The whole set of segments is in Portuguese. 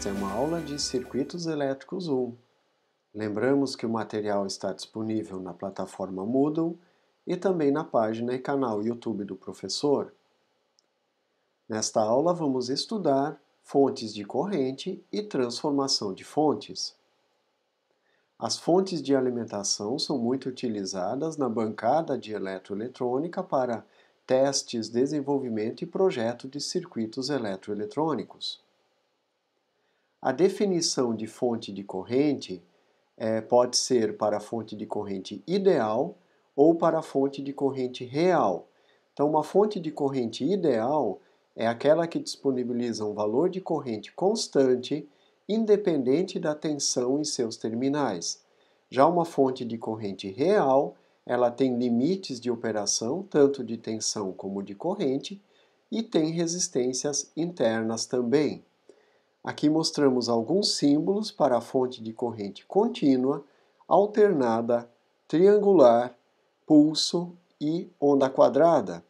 Esta é uma aula de Circuitos Elétricos 1. Lembramos que o material está disponível na plataforma Moodle e também na página e canal YouTube do professor. Nesta aula vamos estudar fontes de corrente e transformação de fontes. As fontes de alimentação são muito utilizadas na bancada de eletroeletrônica para testes, desenvolvimento e projeto de circuitos eletroeletrônicos. A definição de fonte de corrente pode ser para a fonte de corrente ideal ou para a fonte de corrente real. Então, uma fonte de corrente ideal é aquela que disponibiliza um valor de corrente constante, independente da tensão em seus terminais. Já uma fonte de corrente real, ela tem limites de operação, tanto de tensão como de corrente, e tem resistências internas também. Aqui mostramos alguns símbolos para a fonte de corrente contínua, alternada, triangular, pulso e onda quadrada.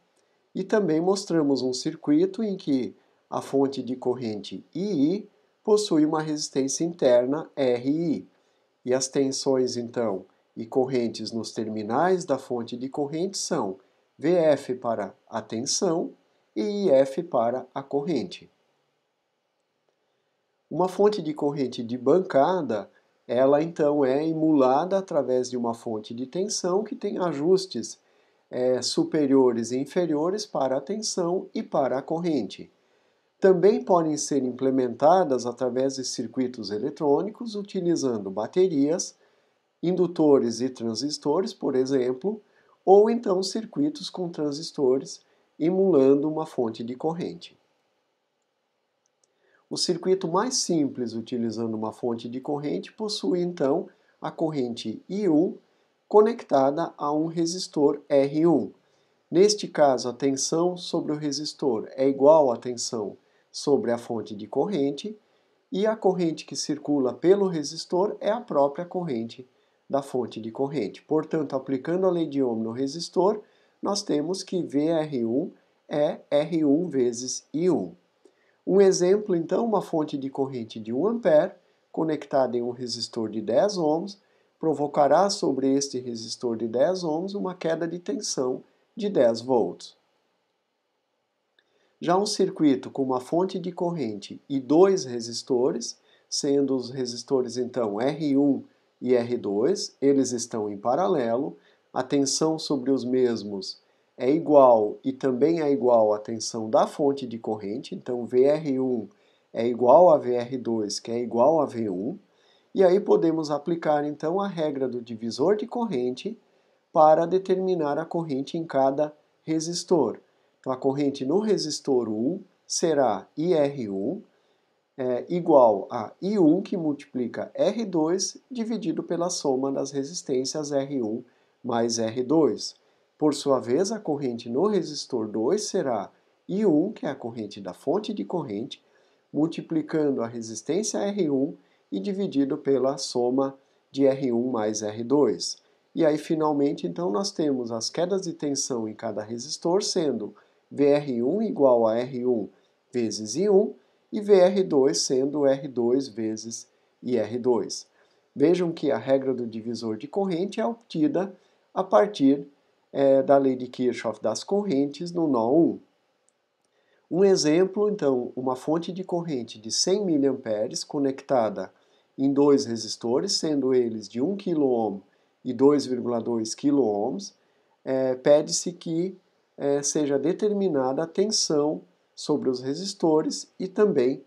E também mostramos um circuito em que a fonte de corrente II possui uma resistência interna RI. E as tensões, então, e correntes nos terminais da fonte de corrente são VF para a tensão e IF para a corrente. Uma fonte de corrente de bancada, ela então é emulada através de uma fonte de tensão que tem ajustes superiores e inferiores para a tensão e para a corrente. Também podem ser implementadas através de circuitos eletrônicos utilizando baterias, indutores e transistores, por exemplo, ou então circuitos com transistores emulando uma fonte de corrente. O circuito mais simples utilizando uma fonte de corrente possui então a corrente I1 conectada a um resistor R1. Neste caso, a tensão sobre o resistor é igual à tensão sobre a fonte de corrente e a corrente que circula pelo resistor é a própria corrente da fonte de corrente. Portanto, aplicando a lei de Ohm no resistor, nós temos que VR1 é R1 vezes I1. Um exemplo, então, uma fonte de corrente de 1 A conectada em um resistor de 10 ohms provocará sobre este resistor de 10 ohms uma queda de tensão de 10 volts. Já um circuito com uma fonte de corrente e dois resistores, sendo os resistores então R1 e R2, eles estão em paralelo, a tensão sobre os mesmos é igual e também é igual à tensão da fonte de corrente, então VR1 é igual a VR2, que é igual a V1, e aí podemos aplicar então a regra do divisor de corrente para determinar a corrente em cada resistor. Então a corrente no resistor 1 será IR1 igual a I1 que multiplica R2 dividido pela soma das resistências R1 mais R2. Por sua vez, a corrente no resistor 2 será I1, que é a corrente da fonte de corrente, multiplicando a resistência R1 e dividido pela soma de R1 mais R2. E aí, finalmente, então, nós temos as quedas de tensão em cada resistor, sendo VR1 igual a R1 vezes I1 e VR2 sendo R2 vezes IR2. Vejam que a regra do divisor de corrente é obtida a partir da lei de Kirchhoff das correntes no nó 1. Um exemplo, então, uma fonte de corrente de 100 mA conectada em dois resistores, sendo eles de 1 kΩ e 2,2 kΩ, pede-se que seja determinada a tensão sobre os resistores e também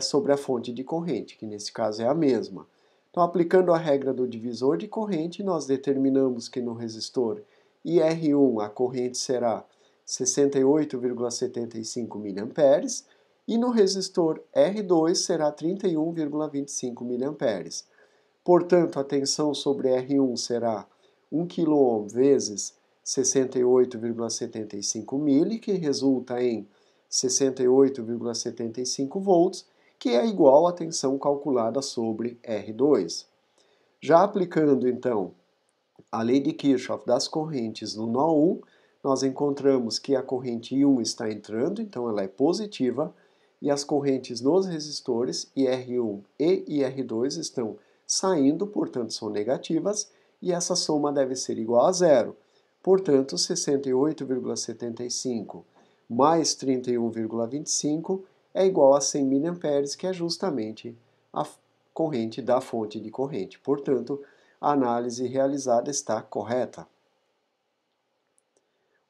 sobre a fonte de corrente, que nesse caso é a mesma. Então, aplicando a regra do divisor de corrente, nós determinamos que no resistor IR1 a corrente será 68,75 mA e no resistor R2 será 31,25 mA. Portanto, a tensão sobre R1 será 1 kΩ vezes 68,75 mili, que resulta em 68,75 volts, que é igual à tensão calculada sobre R2. Já aplicando, então, a lei de Kirchhoff das correntes no nó 1, nós encontramos que a corrente I1 está entrando, então ela é positiva, e as correntes nos resistores IR1 e IR2 estão saindo, portanto são negativas, e essa soma deve ser igual a zero. Portanto, 68,75 mais 31,25 é igual a 100 mA, que é justamente a corrente da fonte de corrente. Portanto, a análise realizada está correta.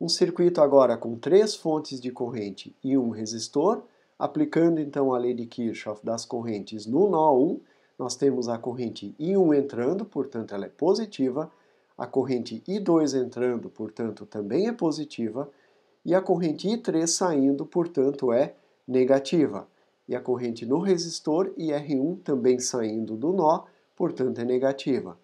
Um circuito agora com 3 fontes de corrente e um resistor, aplicando então a lei de Kirchhoff das correntes no nó 1, nós temos a corrente I1 entrando, portanto ela é positiva, a corrente I2 entrando, portanto também é positiva, e a corrente I3 saindo, portanto é negativa. E a corrente no resistor IR1 também saindo do nó, portanto é negativa.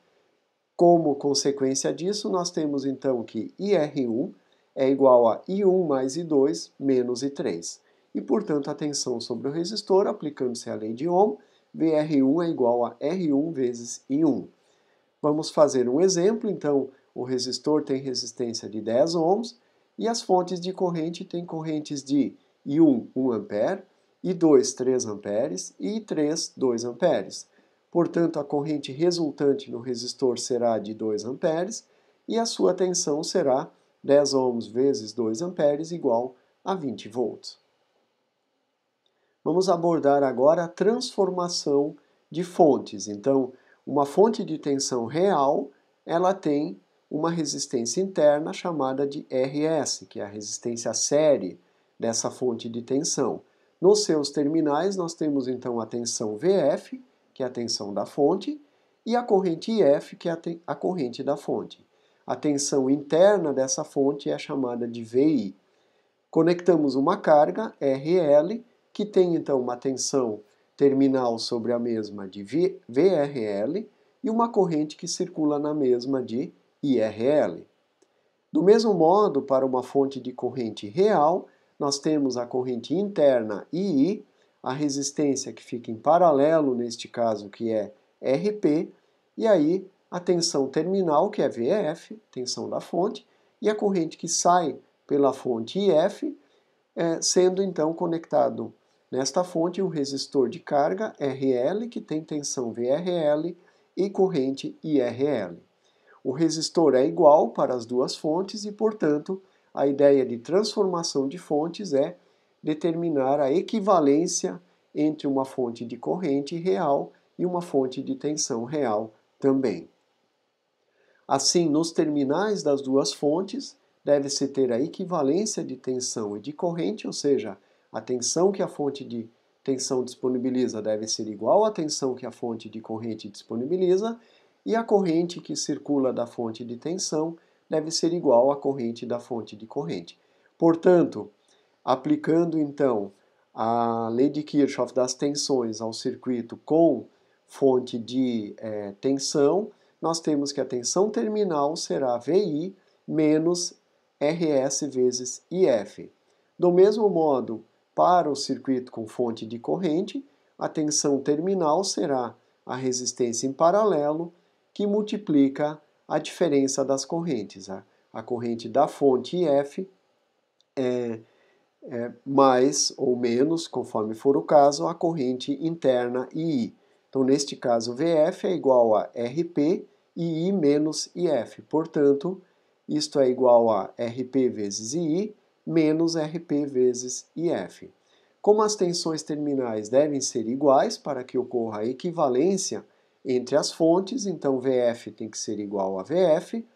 Como consequência disso, nós temos então que IR1 é igual a I1 mais I2 menos I3. E, portanto, a tensão sobre o resistor, aplicando-se a lei de Ohm, VR1 é igual a R1 vezes I1. Vamos fazer um exemplo. Então, o resistor tem resistência de 10 ohms e as fontes de corrente têm correntes de I1, 1 ampere, I2, 3 amperes e I3, 2 amperes. Portanto, a corrente resultante no resistor será de 2 amperes e a sua tensão será 10 ohms vezes 2 amperes igual a 20 volts. Vamos abordar agora a transformação de fontes. Então, uma fonte de tensão real, ela tem uma resistência interna chamada de RS, que é a resistência série dessa fonte de tensão. Nos seus terminais, nós temos então a tensão VF, que é a tensão da fonte, e a corrente IF, que é a corrente da fonte. A tensão interna dessa fonte é chamada de VI. Conectamos uma carga, RL, que tem então uma tensão terminal sobre a mesma de VRL e uma corrente que circula na mesma de IRL. Do mesmo modo, para uma fonte de corrente real, nós temos a corrente interna II, a resistência que fica em paralelo, neste caso, que é RP, e aí a tensão terminal, que é VF, tensão da fonte, e a corrente que sai pela fonte IF, sendo então conectado nesta fonte um resistor de carga RL, que tem tensão VRL e corrente IRL. O resistor é igual para as duas fontes e, portanto, a ideia de transformação de fontes é determinar a equivalência entre uma fonte de corrente real e uma fonte de tensão real também. Assim, nos terminais das duas fontes, deve-se ter a equivalência de tensão e de corrente, ou seja, a tensão que a fonte de tensão disponibiliza deve ser igual à tensão que a fonte de corrente disponibiliza, e a corrente que circula da fonte de tensão deve ser igual à corrente da fonte de corrente. Portanto, aplicando então a lei de Kirchhoff das tensões ao circuito com fonte de tensão, nós temos que a tensão terminal será VI menos RS vezes IF. Do mesmo modo, para o circuito com fonte de corrente, a tensão terminal será a resistência em paralelo, que multiplica a diferença das correntes. A corrente da fonte IF é mais ou menos, conforme for o caso, a corrente interna II. Então, neste caso, VF é igual a RP e I menos IF. Portanto, isto é igual a RP vezes II menos RP vezes IF. Como as tensões terminais devem ser iguais para que ocorra a equivalência entre as fontes, então VF tem que ser igual a VF,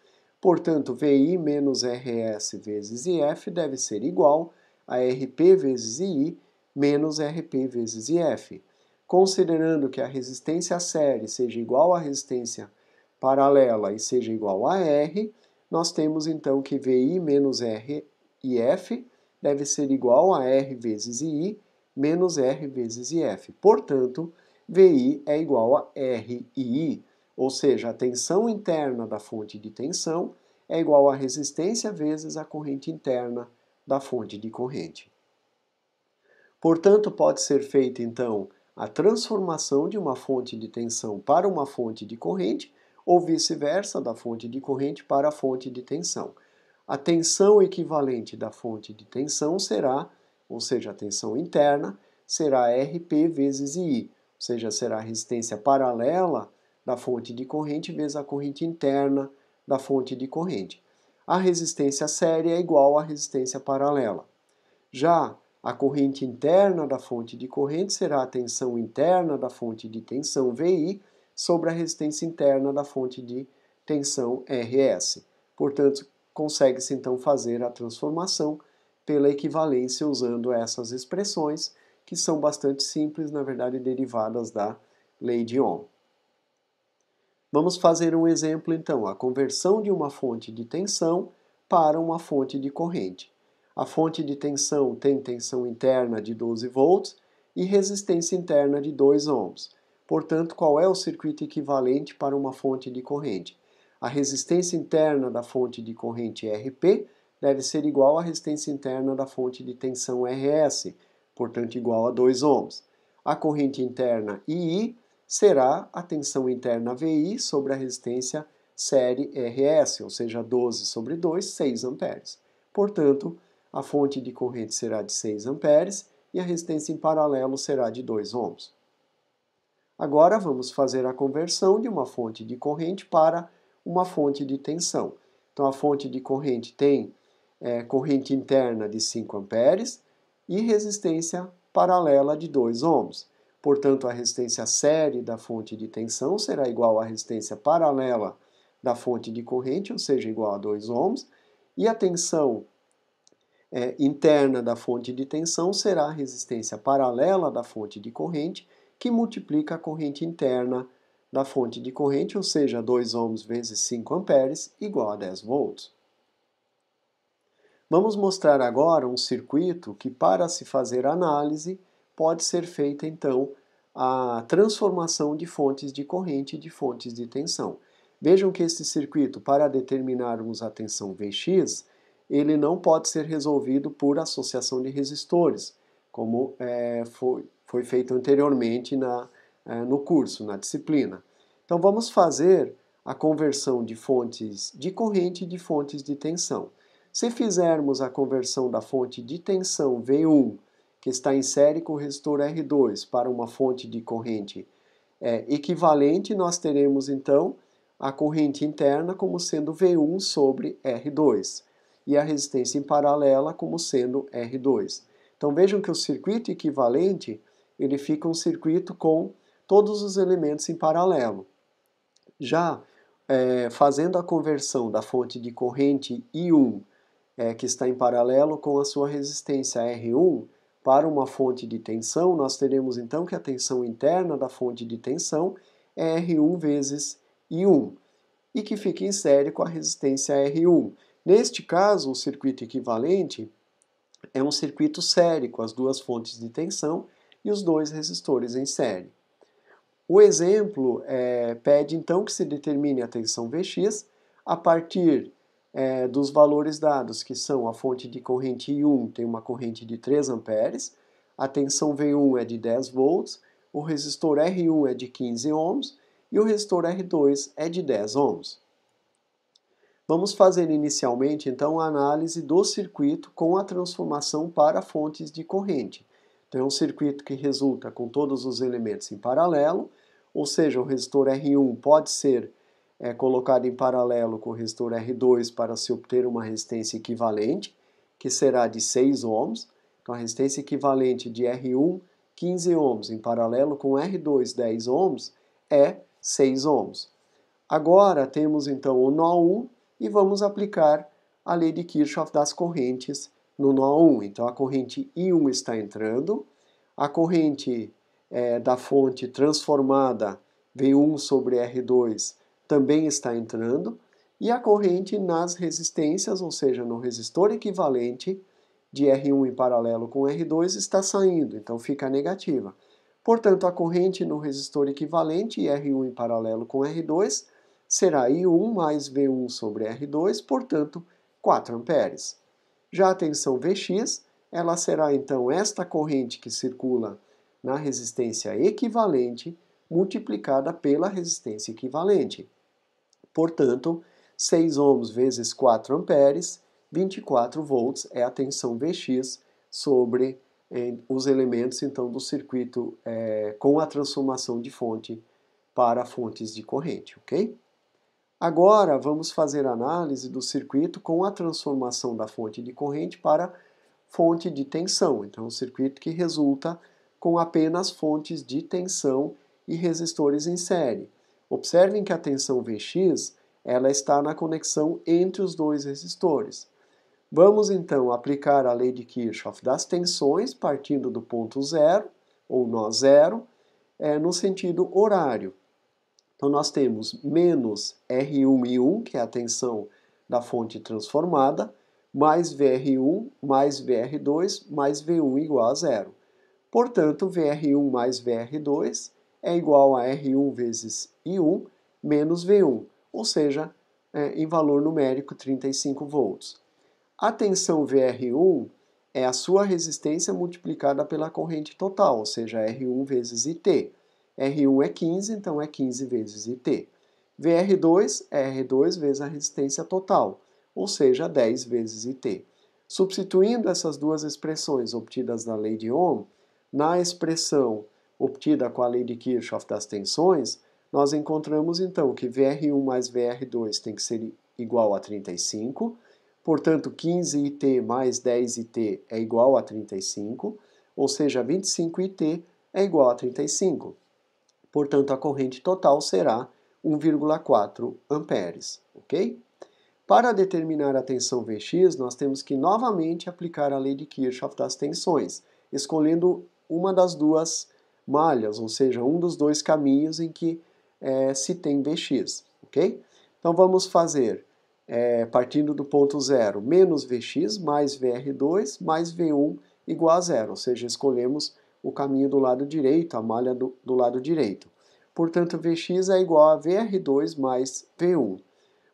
portanto VI menos RS vezes IF deve ser igual a RP vezes II menos RP vezes IF. Considerando que a resistência série seja igual à resistência paralela e seja igual a R, nós temos então que VI menos RIF deve ser igual a R vezes II menos R vezes IF. Portanto, VI é igual a RII, ou seja, a tensão interna da fonte de tensão é igual a resistência vezes a corrente interna da fonte de corrente. Portanto, pode ser feita então a transformação de uma fonte de tensão para uma fonte de corrente ou vice-versa, da fonte de corrente para a fonte de tensão. A tensão equivalente da fonte de tensão será, ou seja, a tensão interna, será RP vezes I, ou seja, será a resistência paralela da fonte de corrente vezes a corrente interna da fonte de corrente. A resistência série é igual à resistência paralela. Já a corrente interna da fonte de corrente será a tensão interna da fonte de tensão VI sobre a resistência interna da fonte de tensão RS. Portanto, consegue-se então fazer a transformação pela equivalência usando essas expressões, que são bastante simples, na verdade derivadas da lei de Ohm. Vamos fazer um exemplo então, a conversão de uma fonte de tensão para uma fonte de corrente. A fonte de tensão tem tensão interna de 12 volts e resistência interna de 2 ohms. Portanto, qual é o circuito equivalente para uma fonte de corrente? A resistência interna da fonte de corrente RP deve ser igual à resistência interna da fonte de tensão RS, portanto igual a 2 ohms. A corrente interna II será a tensão interna VI sobre a resistência série RS, ou seja, 12 sobre 2, 6 amperes. Portanto, a fonte de corrente será de 6 amperes e a resistência em paralelo será de 2 ohms. Agora vamos fazer a conversão de uma fonte de corrente para uma fonte de tensão. Então a fonte de corrente tem corrente interna de 5 amperes e resistência paralela de 2 ohms. Portanto, a resistência série da fonte de tensão será igual à resistência paralela da fonte de corrente, ou seja, igual a 2 ohms, e a tensão interna da fonte de tensão será a resistência paralela da fonte de corrente, que multiplica a corrente interna da fonte de corrente, ou seja, 2 ohms vezes 5 amperes, igual a 10 volts. Vamos mostrar agora um circuito que, para se fazer análise, pode ser feita então a transformação de fontes de corrente e de fontes de tensão. Vejam que esse circuito, para determinarmos a tensão Vx, ele não pode ser resolvido por associação de resistores, como foi feito anteriormente no curso, na disciplina. Então vamos fazer a conversão de fontes de corrente e de fontes de tensão. Se fizermos a conversão da fonte de tensão V1, que está em série com o resistor R2, para uma fonte de corrente equivalente, nós teremos então a corrente interna como sendo V1 sobre R2 e a resistência em paralela como sendo R2. Então vejam que o circuito equivalente ele fica um circuito com todos os elementos em paralelo. Já fazendo a conversão da fonte de corrente I1, que está em paralelo com a sua resistência R1, para uma fonte de tensão, nós teremos então que a tensão interna da fonte de tensão é R1 vezes I1, e que fica em série com a resistência R1. Neste caso, o circuito equivalente é um circuito série com as duas fontes de tensão e os dois resistores em série. O exemplo pede então que se determine a tensão Vx a partir dos valores dados, que são a fonte de corrente I1 tem uma corrente de 3 amperes, a tensão V1 é de 10 volts, o resistor R1 é de 15 ohms e o resistor R2 é de 10 ohms. Vamos fazer inicialmente então a análise do circuito com a transformação para fontes de corrente. Então é um circuito que resulta com todos os elementos em paralelo, ou seja, o resistor R1 pode ser colocado em paralelo com o resistor R2 para se obter uma resistência equivalente, que será de 6 ohms. Então a resistência equivalente de R1, 15 ohms, em paralelo com R2, 10 ohms, é 6 ohms. Agora temos então o nó 1 e vamos aplicar a lei de Kirchhoff das correntes no nó 1. Então a corrente I1 está entrando, a corrente da fonte transformada V1 sobre R2 também está entrando, e a corrente nas resistências, ou seja, no resistor equivalente de R1 em paralelo com R2, está saindo, então fica negativa. Portanto, a corrente no resistor equivalente e R1 em paralelo com R2 será I1 mais V1 sobre R2, portanto, 4 amperes. Já a tensão Vx, ela será então esta corrente que circula na resistência equivalente multiplicada pela resistência equivalente. Portanto, 6 ohms vezes 4 amperes, 24 volts é a tensão Vx sobre os elementos então do circuito com a transformação de fonte para fontes de corrente, ok? Agora vamos fazer análise do circuito com a transformação da fonte de corrente para fonte de tensão. Então, um circuito que resulta com apenas fontes de tensão e resistores em série. Observem que a tensão Vx ela está na conexão entre os dois resistores. Vamos então aplicar a lei de Kirchhoff das tensões partindo do ponto zero, ou nó zero, no sentido horário. Então nós temos menos R1I1, que é a tensão da fonte transformada, mais VR1 mais VR2 mais V1 igual a zero. Portanto, VR1 mais VR2 é igual a R1 vezes I1 menos V1, ou seja, em valor numérico 35 volts. A tensão VR1 é a sua resistência multiplicada pela corrente total, ou seja, R1 vezes IT. R1 é 15, então é 15 vezes IT. VR2 é R2 vezes a resistência total, ou seja, 10 vezes IT. Substituindo essas duas expressões obtidas da lei de Ohm, na expressão obtida com a lei de Kirchhoff das tensões, nós encontramos então que VR1 mais VR2 tem que ser igual a 35, portanto 15IT mais 10IT é igual a 35, ou seja, 25IT é igual a 35. Portanto, a corrente total será 1,4 amperes, ok? Para determinar a tensão Vx, nós temos que novamente aplicar a lei de Kirchhoff das tensões, escolhendo uma das duas malhas, ou seja, um dos dois caminhos em que se tem Vx, ok? Então vamos fazer, partindo do ponto zero, menos Vx mais VR2 mais V1 igual a zero, ou seja, escolhemos o caminho do lado direito, a malha do lado direito. Portanto, Vx é igual a VR2 mais V1.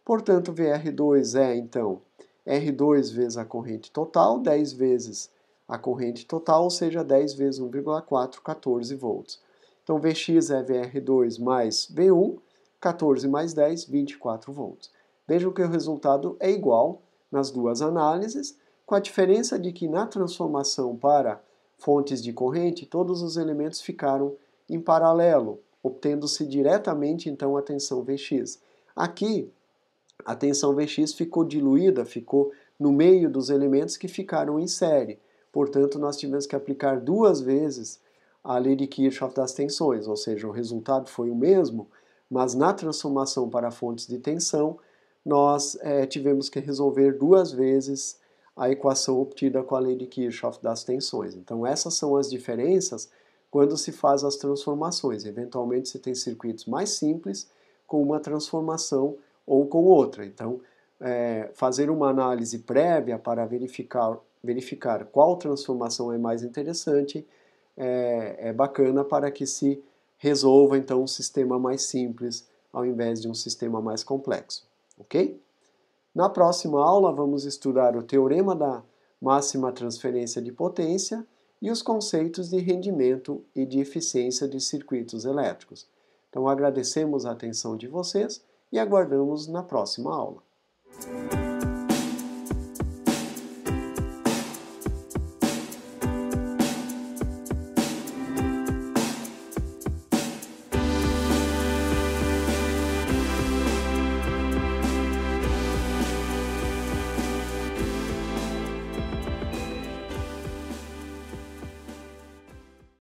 Portanto, VR2 é, então, R2 vezes a corrente total, 10 vezes a corrente total, ou seja, 10 vezes 1,4, 14 volts. Então, Vx é VR2 mais V1, 14 mais 10, 24 volts. Vejam que o resultado é igual nas duas análises, com a diferença de que na transformação para fontes de corrente, todos os elementos ficaram em paralelo, obtendo-se diretamente, então, a tensão Vx. Aqui, a tensão Vx ficou diluída, ficou no meio dos elementos que ficaram em série. Portanto, nós tivemos que aplicar duas vezes a lei de Kirchhoff das tensões, ou seja, o resultado foi o mesmo, mas na transformação para fontes de tensão, nós tivemos que resolver duas vezes a equação obtida com a lei de Kirchhoff das tensões. Então, essas são as diferenças quando se faz as transformações. Eventualmente, se tem circuitos mais simples, com uma transformação ou com outra. Então, fazer uma análise prévia para verificar qual transformação é mais interessante é bacana para que se resolva, então, um sistema mais simples ao invés de um sistema mais complexo. Ok? Na próxima aula, vamos estudar o teorema da máxima transferência de potência e os conceitos de rendimento e de eficiência de circuitos elétricos. Então, agradecemos a atenção de vocês e aguardamos na próxima aula.